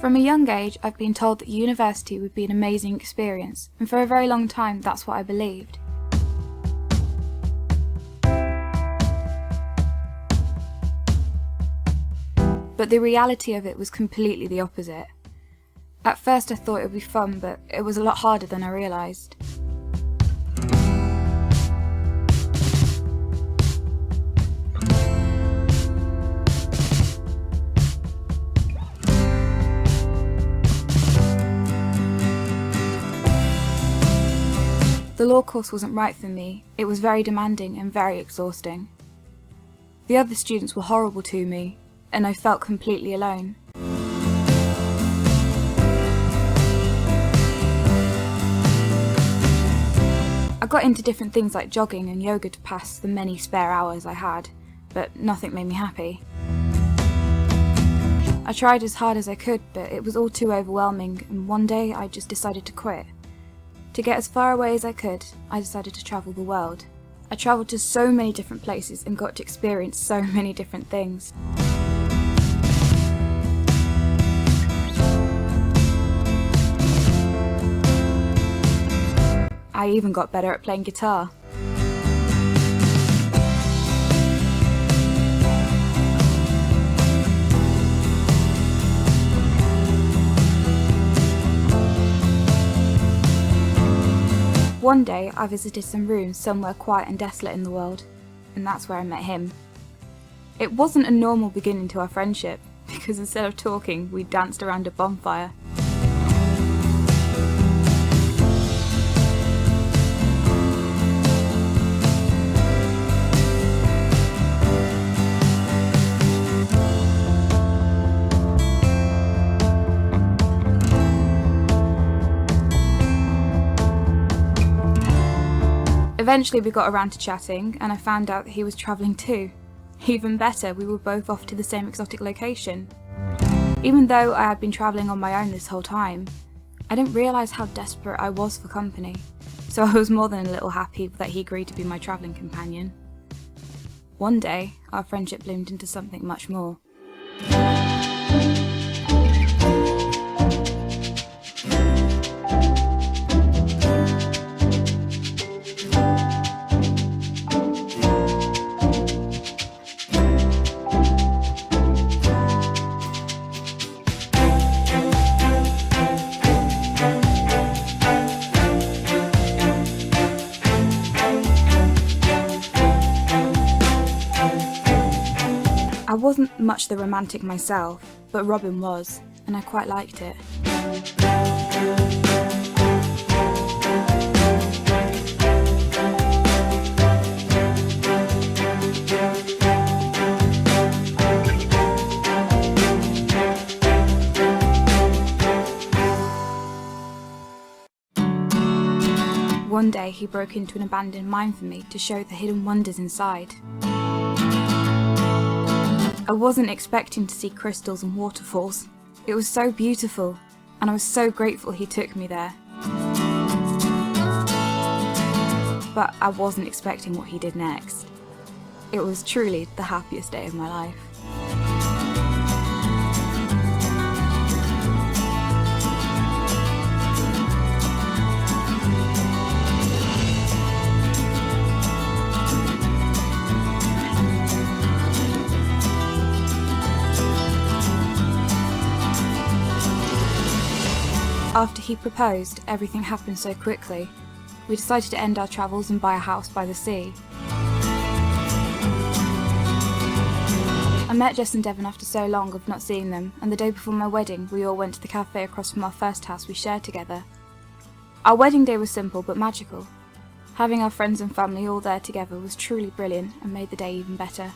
From a young age, I've been told that university would be an amazing experience, and for a very long time that's what I believed. But the reality of it was completely the opposite. At first I thought it would be fun, but it was a lot harder than I realised. The law course wasn't right for me. It was very demanding and very exhausting. The other students were horrible to me, and I felt completely alone. I got into different things like jogging and yoga to pass the many spare hours I had, but nothing made me happy. I tried as hard as I could, but it was all too overwhelming, and one day I just decided to quit. To get as far away as I could, I decided to travel the world. I travelled to so many different places and got to experience so many different things. I even got better at playing guitar. One day I visited some rooms somewhere quiet and desolate in the world, and that's where I met him. It wasn't a normal beginning to our friendship, because instead of talking, we danced around a bonfire. Eventually we got around to chatting, and I found out that he was travelling too. Even better, we were both off to the same exotic location. Even though I had been travelling on my own this whole time, I didn't realise how desperate I was for company, so I was more than a little happy that he agreed to be my travelling companion. One day, our friendship bloomed into something much more. I wasn't much the romantic myself, but Robin was, and I quite liked it. One day he broke into an abandoned mine for me to show the hidden wonders inside. I wasn't expecting to see crystals and waterfalls. It was so beautiful, and I was so grateful he took me there. But I wasn't expecting what he did next. It was truly the happiest day of my life. After he proposed, everything happened so quickly. We decided to end our travels and buy a house by the sea. I met Jess and Devon after so long of not seeing them, and the day before my wedding, we all went to the cafe across from our first house we shared together. Our wedding day was simple but magical. Having our friends and family all there together was truly brilliant and made the day even better.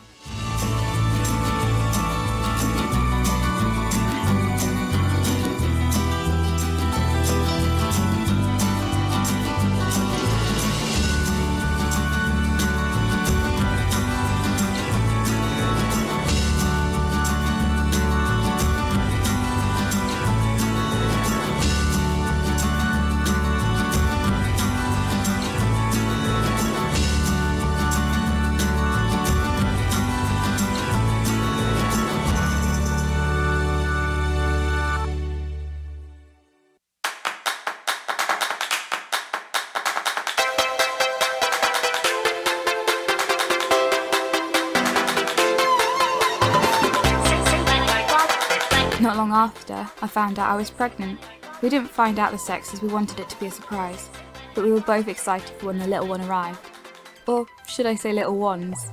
long after, I found out I was pregnant. We didn't find out the sex as we wanted it to be a surprise, but we were both excited for when the little one arrived. Or should I say little ones?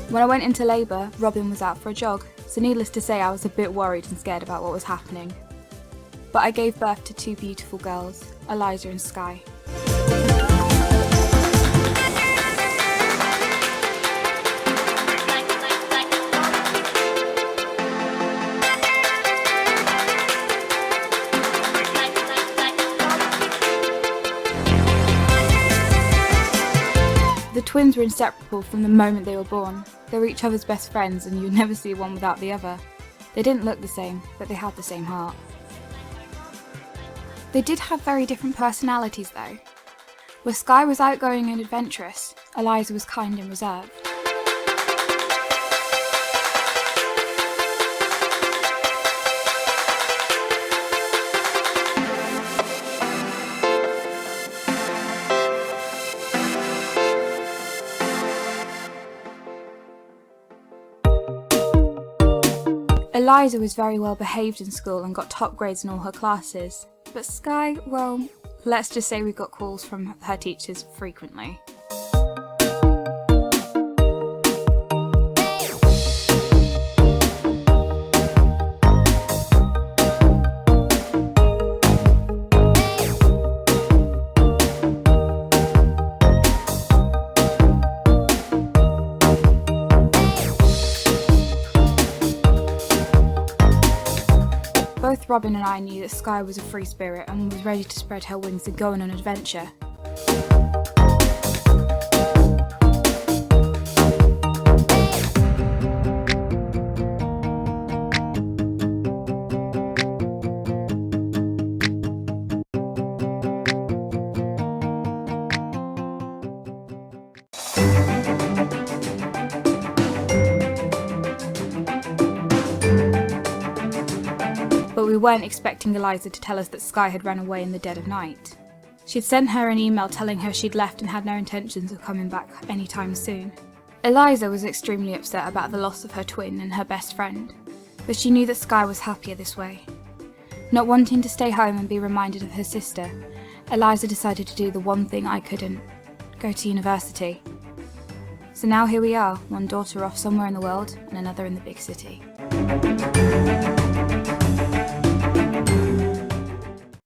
When I went into labour, Robin was out for a jog, so needless to say I was a bit worried and scared about what was happening. But I gave birth to two beautiful girls, Eliza and Sky. The twins were inseparable from the moment they were born. They were each other's best friends and you'd never see one without the other. They didn't look the same, but they had the same heart. They did have very different personalities though. Where Sky was outgoing and adventurous, Eliza was kind and reserved. Eliza was very well behaved in school and got top grades in all her classes, but Sky, well, let's just say we got calls from her teachers frequently. Both Robin and I knew that Sky was a free spirit and was ready to spread her wings and go on an adventure. But we weren't expecting Eliza to tell us that Sky had run away in the dead of night. She'd sent her an email telling her she'd left and had no intentions of coming back anytime soon. Eliza was extremely upset about the loss of her twin and her best friend, but she knew that Sky was happier this way. Not wanting to stay home and be reminded of her sister, Eliza decided to do the one thing I couldn't: go to university. So now here we are, one daughter off somewhere in the world and another in the big city.